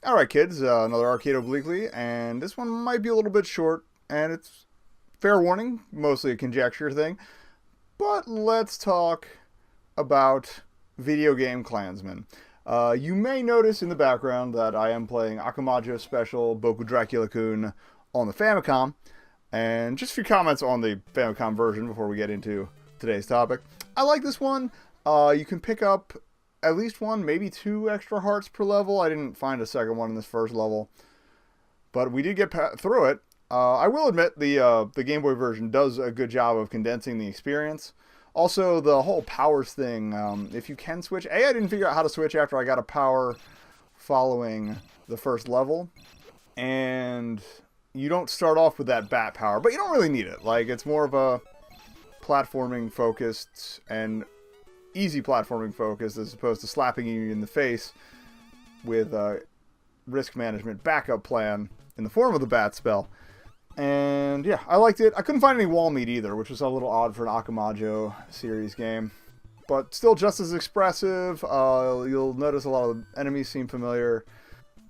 Alright kids, another Arcade Obliquely, and this one might be a little bit short, and it's fair warning, mostly a conjecture thing, but let's talk about video game Klansmen. You may notice in the background that I am playing Akumajou Special Boku Dracula-Kun on the Famicom, and just a few comments on the Famicom version before we get into today's topic. I like this one. You can pick up at least one, maybe two extra hearts per level. I didn't find a second one in this first level, but we did get through it. I will admit the Game Boy version does a good job of condensing the experience. Also, the whole powers thing, if you can switch. I didn't figure out how to switch after I got a power following the first level. And you don't start off with that bat power, but you don't really need it. Like, it's more of a platforming focused and easy platforming focus as opposed to slapping you in the face with a risk management backup plan in the form of the bat spell. And yeah, I liked it. I couldn't find any wall meat either, which was a little odd for an Akumajou series game, but still just as expressive. You'll notice a lot of the enemies seem familiar.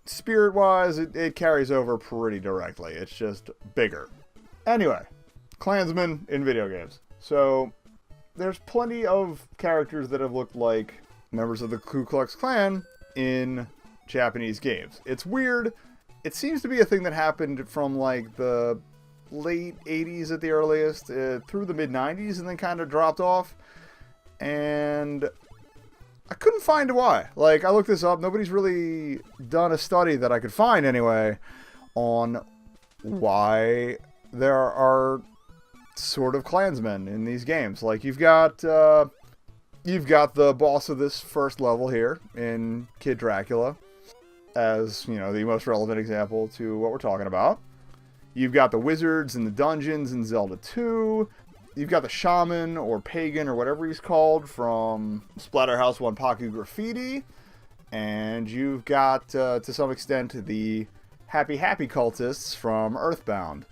Spirit wise, it carries over pretty directly. It's just bigger. Anyway, Klansmen in video games. So there's plenty of characters that have looked like members of the Ku Klux Klan in Japanese games. It's weird. It seems to be a thing that happened from like the late 80s at the earliest through the mid 90s and then kind of dropped off. And I couldn't find why. Like, I looked this up. Nobody's really done a study that I could find anyway on why there are sort of Klansmen in these games. Like, you've got the boss of this first level here in Kid Dracula as, you know, the most relevant example to what we're talking about. You've got the wizards in the dungeons in Zelda 2. You've got the shaman or pagan or whatever he's called from Splatterhouse Wanpaku Graffiti. And you've got, to some extent, the Happy cultists from Earthbound.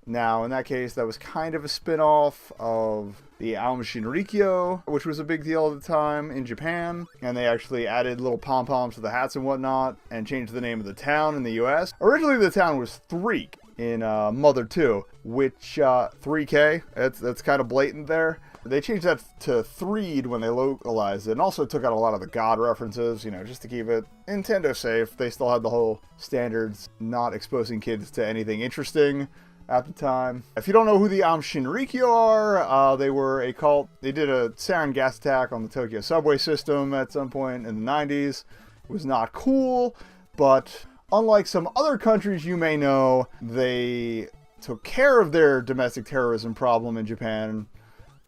Now, in that case, that was kind of a spin-off of the Aum Shinrikyo, which was a big deal at the time in Japan. And they actually added little pom-poms to the hats and whatnot, and changed the name of the town in the US. Originally, the town was Threek in Mother 2, which, 3K, that's kind of blatant there. They changed that to Threed when they localized it, and also took out a lot of the God references, you know, just to keep it Nintendo safe. They still had the whole standards, not exposing kids to anything interesting at the time. If you don't know who the Aum Shinrikyo are, they were a cult. They did a sarin gas attack on the Tokyo subway system at some point in the 90s. It was not cool, but unlike some other countries you may know, they took care of their domestic terrorism problem in Japan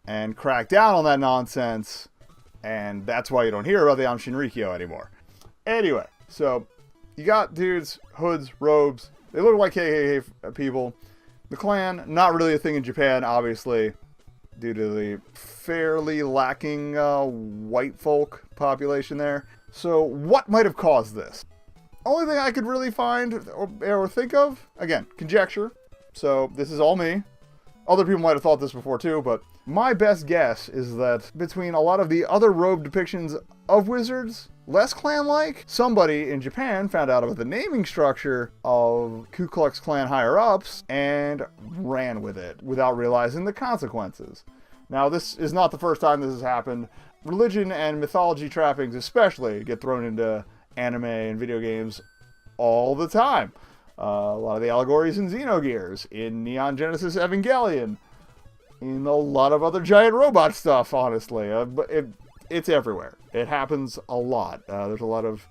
and cracked down on that nonsense, and that's why you don't hear about the Aum Shinrikyo anymore. Anyway, so you got dudes, hoods, robes. They look like KKK people. The Klan, not really a thing in Japan, obviously, due to the fairly lacking white folk population there. So what might have caused this? Only thing I could really find or think of, again, conjecture. So this is all me. Other people might have thought this before too, but my best guess is that between a lot of the other robe depictions of wizards, less Klan-like, somebody in Japan found out about the naming structure of Ku Klux Klan higher-ups and ran with it without realizing the consequences. Now, this is not the first time this has happened. Religion and mythology trappings especially get thrown into anime and video games all the time. A lot of the allegories in Xenogears, in Neon Genesis Evangelion, in a lot of other giant robot stuff, honestly. But it's everywhere. It happens a lot. There's a lot of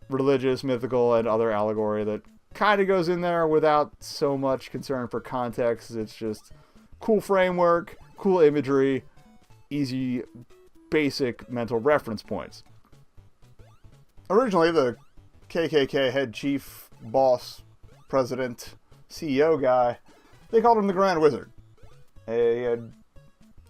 religious, mythical, and other allegory that kind of goes in there without so much concern for context. It's just cool framework, cool imagery, easy, basic mental reference points. Originally, the KKK head chief, boss, president, CEO guy, they called him the Grand Wizard. He had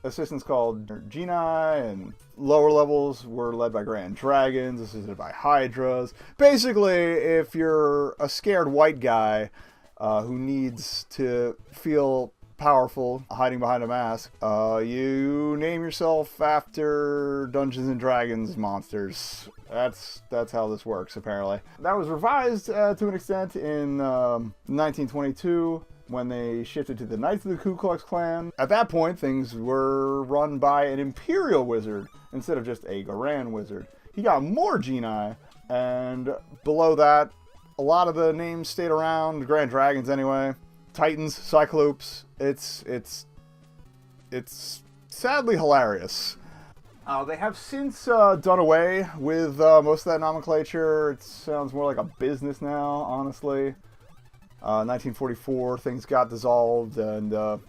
assistants called Genii, and lower levels were led by Grand Dragons, assisted by Hydras. Basically, if you're a scared white guy who needs to feel powerful, hiding behind a mask. You name yourself after Dungeons and Dragons monsters. That's how this works, apparently. That was revised to an extent in 1922 when they shifted to the Knights of the Ku Klux Klan. At that point, things were run by an Imperial wizard instead of just a Garan wizard. He got more genii, and below that, a lot of the names stayed around, Grand Dragons anyway. Titans, Cyclopes. It's sadly hilarious. They have since done away with most of that nomenclature. It sounds more like a business now, honestly. 1944, things got dissolved and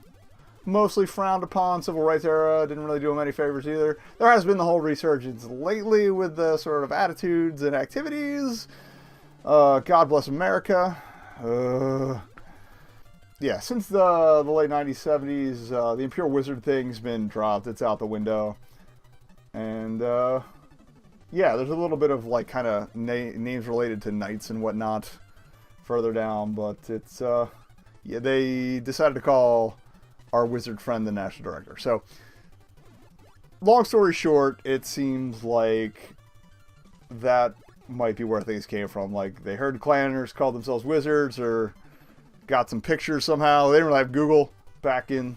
mostly frowned upon. Civil rights era didn't really do them any favors either. There has been the whole resurgence lately with the sort of attitudes and activities. God bless America. Yeah, since the late 90s, 70s, the Imperial Wizard thing's been dropped. It's out the window. And, yeah, there's a little bit of, like, kind of names related to knights and whatnot further down. But it's, yeah, they decided to call our wizard friend the National Director. So, long story short, it seems like that might be where things came from. Like, they heard clanners call themselves wizards or got some pictures somehow. They didn't really have Google back in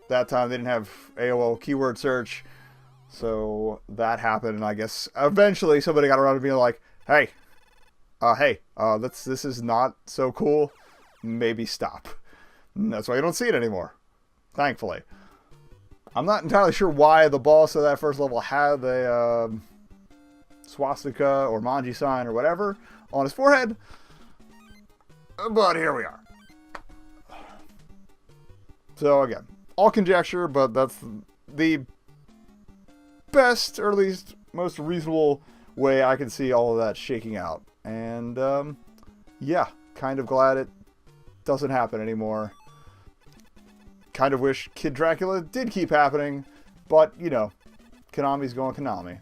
that time. They didn't have AOL keyword search. So that happened, and I guess eventually somebody got around to being like, hey, this is not so cool. Maybe stop. And that's why you don't see it anymore. Thankfully. I'm not entirely sure why the boss of that first level had a swastika or manji sign or whatever on his forehead. But here we are. So again, all conjecture, but that's the best, or at least most reasonable way I can see all of that shaking out. And yeah, kind of glad it doesn't happen anymore. Kind of wish Kid Dracula did keep happening, but you know, Konami's going Konami.